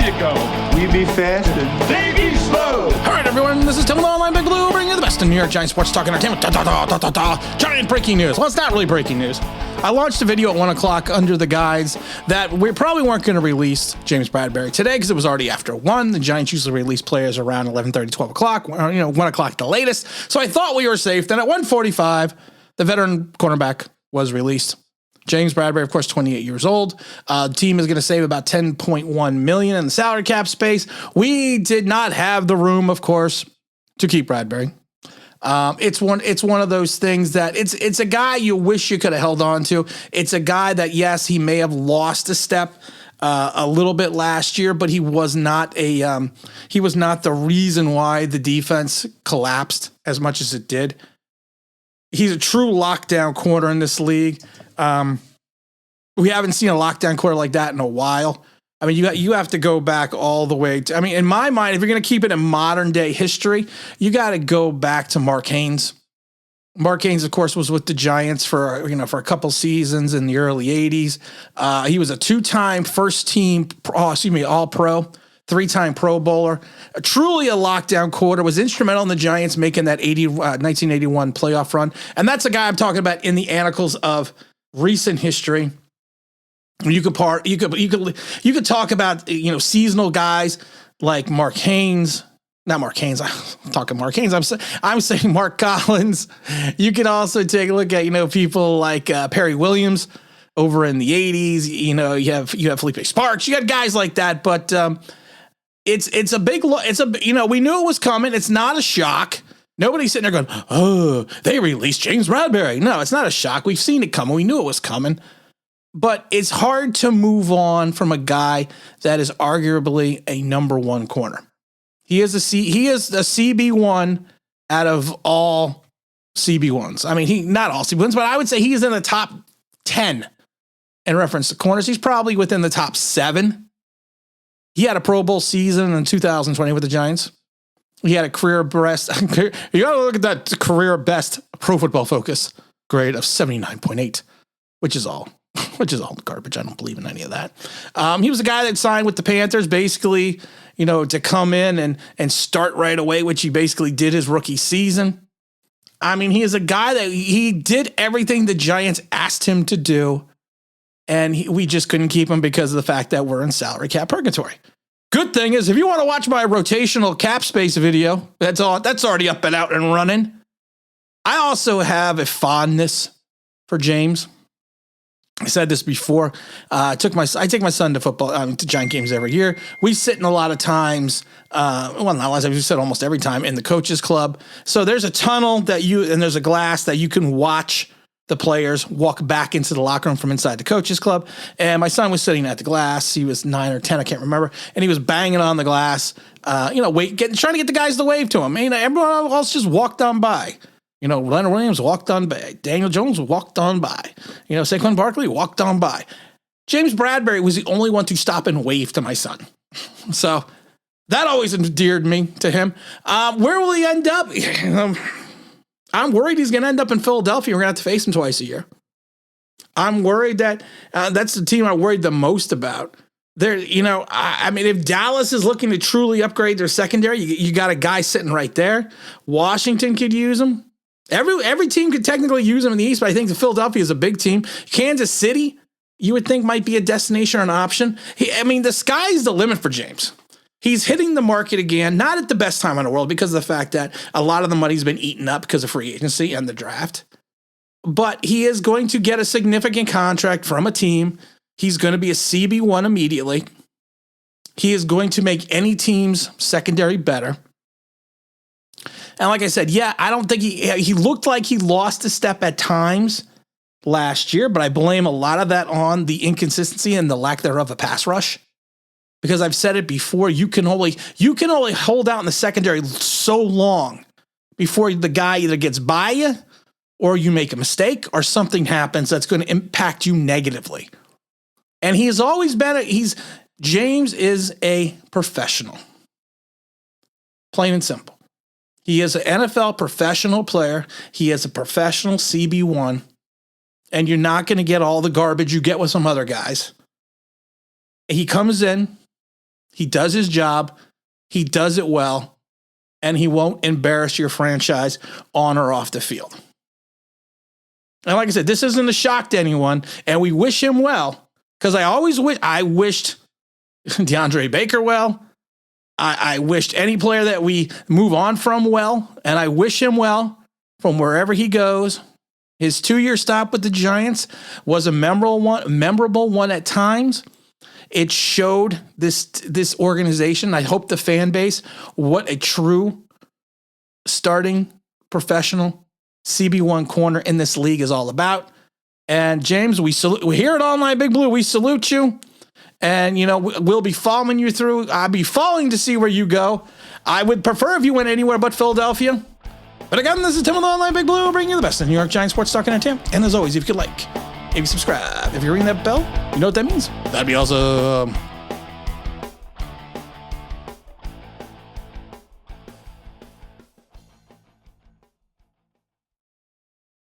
you go. We be fast and they be slow. All right, everyone, this is Tim with Online Big Blue, bringing you the best in New York Giants sports talk entertainment. Giant breaking news. Well, it's not really breaking news. I launched a video at 1 o'clock under the guise that we probably weren't going to release James Bradberry today because it was already after 1. The Giants usually release players around 11:30, 12 o'clock, 1 o'clock at the latest. So I thought we were safe. Then at 1:45, the veteran cornerback was released. James Bradberry, of course, 28 years old. The team is going to save about $10.1 million in the salary cap space. We did not have the room, of course, to keep Bradberry. It's one of those things that it's a guy you wish you could have held on to. It's a guy that, yes, he may have lost a step a little bit last year, but he was not the reason why the defense collapsed as much as it did. He's a true lockdown corner in this league. We haven't seen a lockdown corner like that in a while. I mean, you have to go back all the way to, I mean, in my mind, if you're going to keep it in modern day history, you got to go back to Mark Haynes. Mark Haynes, of course, was with the Giants for a couple seasons in the early 80s. He was a 2-time first team, All-Pro, 3-time Pro Bowler. Truly a lockdown quarter, was instrumental in the Giants making that 1981 playoff run. And that's a guy I'm talking about in the annals of recent history. You could talk about, seasonal guys like Mark Haynes. Not Mark Haynes. I'm talking Mark Haynes. I'm saying Mark Collins. You can also take a look at, people like Perry Williams over in the 80s. You have Felipe Sparks. You got guys like that, but it's a big, we knew it was coming. It's not a shock. Nobody's sitting there going, oh, they released James Bradberry. No, it's not a shock. We've seen it coming. We knew it was coming. But it's hard to move on from a guy that is arguably a number one corner. He is a CB1 out of all CB1s. I mean, not all CB1s, but I would say he's in the top 10 in reference to corners. He's probably within the top 7. He had a Pro Bowl season in 2020 with the Giants. He had a career best. You got to look at that career best Pro Football Focus grade of 79.8, which is all garbage. I don't believe in any of that. He was a guy that signed with the Panthers, basically, to come in and start right away, which he basically did his rookie season. I mean, he is a guy that he did everything the Giants asked him to do, and we just couldn't keep him because of the fact that we're in salary cap purgatory. Good thing is, if you want to watch my rotational cap space video, that's already up and out and running. I also have a fondness for James. I said this before. I take my son to football, to Giant games every year. We sit in a lot of times, not a lot of times, we sit almost every time in the coaches club. So there's a tunnel and there's a glass that you can watch the players walk back into the locker room from inside the coaches club. And my son was sitting at the glass. He was 9 or 10, I can't remember. And he was banging on the glass, trying to get the guys to wave to him. Everyone else just walked on by. Leonard Williams walked on by. Daniel Jones walked on by. Saquon Barkley walked on by. James Bradberry was the only one to stop and wave to my son. So that always endeared me to him. Where will he end up? I'm worried he's going to end up in Philadelphia. We're going to have to face him twice a year. I'm worried that that's the team I worried the most about. If Dallas is looking to truly upgrade their secondary, you got a guy sitting right there. Washington could use him. Every team could technically use him in the East, but I think the Philadelphia is a big team. Kansas City, you would think might be a destination or an option. The sky's the limit for James. He's hitting the market again, not at the best time in the world because of the fact that a lot of the money's been eaten up because of free agency and the draft. But he is going to get a significant contract from a team. He's going to be a CB1 immediately. He is going to make any team's secondary better. And like I said, I don't think he looked like he lost a step at times last year, but I blame a lot of that on the inconsistency and the lack thereof of pass rush. Because I've said it before, you can only hold out in the secondary so long before the guy either gets by you or you make a mistake or something happens that's going to impact you negatively. And he has always been James is a professional. Plain and simple. He is an NFL professional player. He is a professional CB1. And you're not going to get all the garbage you get with some other guys. He comes in. He does his job. He does it well. And he won't embarrass your franchise on or off the field. And like I said, this isn't a shock to anyone. And we wish him well. Because I wished DeAndre Baker well. I wished any player that we move on from well. And I wish him well from wherever he goes. His 2-year stop with the Giants was a memorable one at times. It showed this organization, I hope the fan base, what a true starting professional CB1 corner in this league is all about. And James, we here at Online Big Blue, we salute you. And, we'll be following you through. I'll be following to see where you go. I would prefer if you went anywhere but Philadelphia. But again, this is Tim with Online Big Blue, bringing you the best in New York Giants sports talk and entertainment. And as always, if you could like, if you subscribe, if you ring that bell, you know what that means. That'd be awesome.